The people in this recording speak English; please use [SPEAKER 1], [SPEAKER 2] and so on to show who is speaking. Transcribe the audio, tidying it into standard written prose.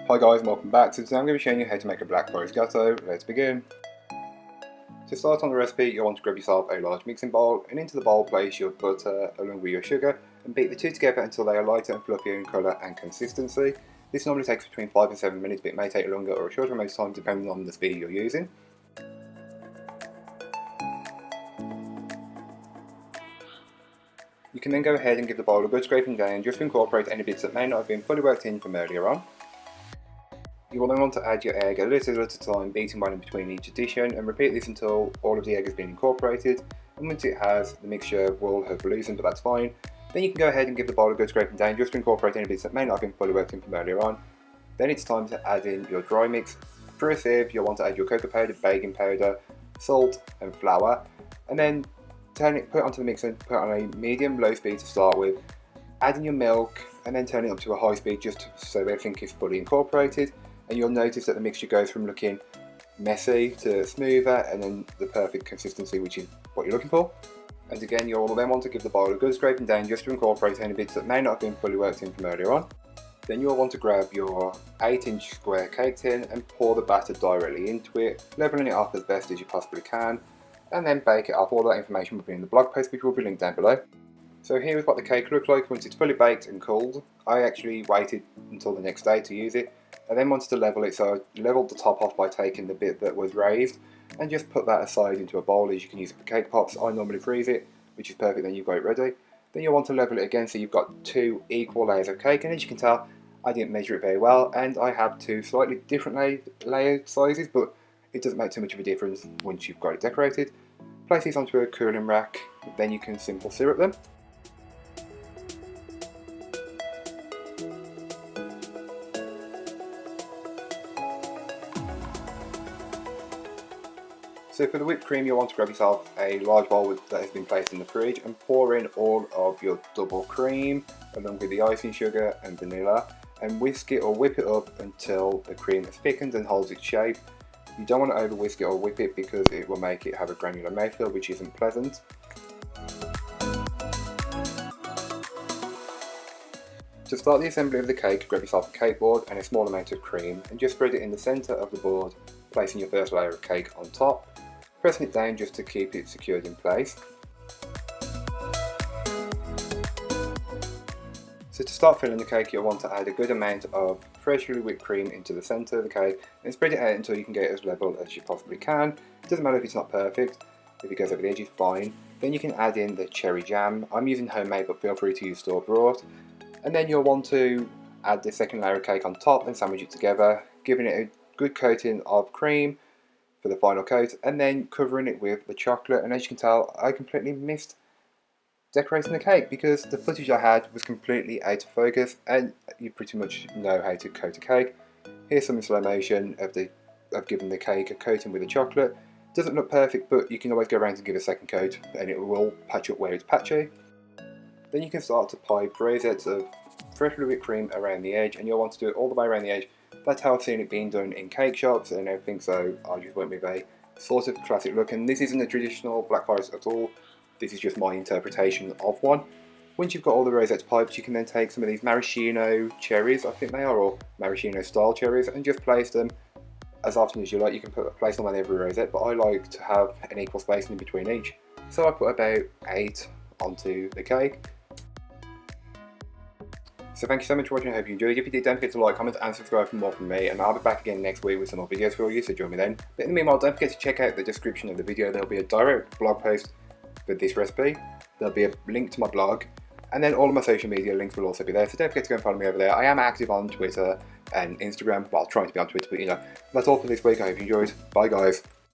[SPEAKER 1] Hi guys and welcome back. So today I'm going to be showing you how to make a Black Forest Gateau. Let's begin. To start on the recipe, you'll want to grab yourself a large mixing bowl, and into the bowl place your butter along with your sugar and beat the two together until they are lighter and fluffier in colour and consistency. This normally takes between 5 and 7 minutes, but it may take longer or a shorter amount of time depending on the speed you're using. You can then go ahead and give the bowl a good scraping down just to incorporate any bits that may not have been fully worked in from earlier on. You will then want to add your egg a little at a time, beating one in between each addition, and repeat this until all of the egg has been incorporated, and once it has, the mixture will have loosened, but that's fine. Then you can go ahead and give the bowl a good scraping down just to incorporate any bits that may not have been fully worked in from earlier on. Then it's time to add in your dry mix. For a sieve, you'll want to add your cocoa powder, baking powder, salt and flour, and then put it onto the mixer and put it on a medium-low speed to start with. Add in your milk and then turn it up to a high speed just so everything is fully incorporated. And you'll notice that the mixture goes from looking messy to smoother and then the perfect consistency, which is what you're looking for. And again, you'll then want to give the bowl a good scraping down just to incorporate any bits that may not have been fully worked in from earlier on. Then you'll want to grab your 8-inch square cake tin and pour the batter directly into it, leveling it off as best as you possibly can, and then bake it off. All that information will be in the blog post, which will be linked down below. So here is what the cake looks like once it's fully baked and cooled. I actually waited until the next day to use it. I then wanted to level it, so I leveled the top off by taking the bit that was raised and just put that aside into a bowl, as you can use it for cake pops. I normally freeze it, which is perfect, then you've got it ready. Then you'll want to level it again so you've got 2 equal layers of cake, and as you can tell, I didn't measure it very well and I have 2 slightly different layer sizes, but it doesn't make too much of a difference once you've got it decorated. Place these onto a cooling rack, then you can simple syrup them. So for the whipped cream, you'll want to grab yourself a large bowl that has been placed in the fridge and pour in all of your double cream along with the icing sugar and vanilla, and whisk it or whip it up until the cream is thickened and holds its shape. You don't want to over whisk it or whip it because it will make it have a granular mouthfeel, which isn't pleasant. To start the assembly of the cake, grab yourself a cake board and a small amount of cream and just spread it in the centre of the board, placing your first layer of cake on top, pressing it down just to keep it secured in place. So to start filling the cake, you'll want to add a good amount of freshly whipped cream into the centre of the cake and spread it out until you can get it as level as you possibly can. It doesn't matter if it's not perfect, if it goes over the edge it's fine. Then you can add in the cherry jam. I'm using homemade, but feel free to use store bought. And then you'll want to add the second layer of cake on top and sandwich it together, giving it a good coating of cream for the final coat, and then covering it with the chocolate. And as you can tell, I completely missed decorating the cake because the footage I had was completely out of focus, and you pretty much know how to coat a cake. Here's some in slow motion of giving the cake a coating with the chocolate. Doesn't look perfect, but you can always go around and give a second coat and it will patch up where it's patchy. Then you can start to pipe rosettes of freshly whipped cream around the edge, and you'll want to do it all the way around the edge. That's how I've seen it being done in cake shops and everything, so I just went with a sort of classic look. And this isn't a traditional Black Forest at all, this is just my interpretation of one. Once you've got all the rosettes piped, you can then take some of these maraschino cherries, I think they are, or maraschino style cherries, and just place them as often as you like. You can place them on every rosette, but I like to have an equal spacing in between each. So I put about 8 onto the cake. So thank you so much for watching, I hope you enjoyed. If you did, don't forget to like, comment and subscribe for more from me, and I'll be back again next week with some more videos for you, so join me then. But in the meanwhile, don't forget to check out the description of the video. There'll be a direct blog post for this recipe, there'll be a link to my blog, and then all of my social media links will also be there, so don't forget to go and follow me over there. I am active on Twitter and Instagram, well, trying to be on Twitter, but you know, that's all for this week. I hope you enjoyed. Bye guys.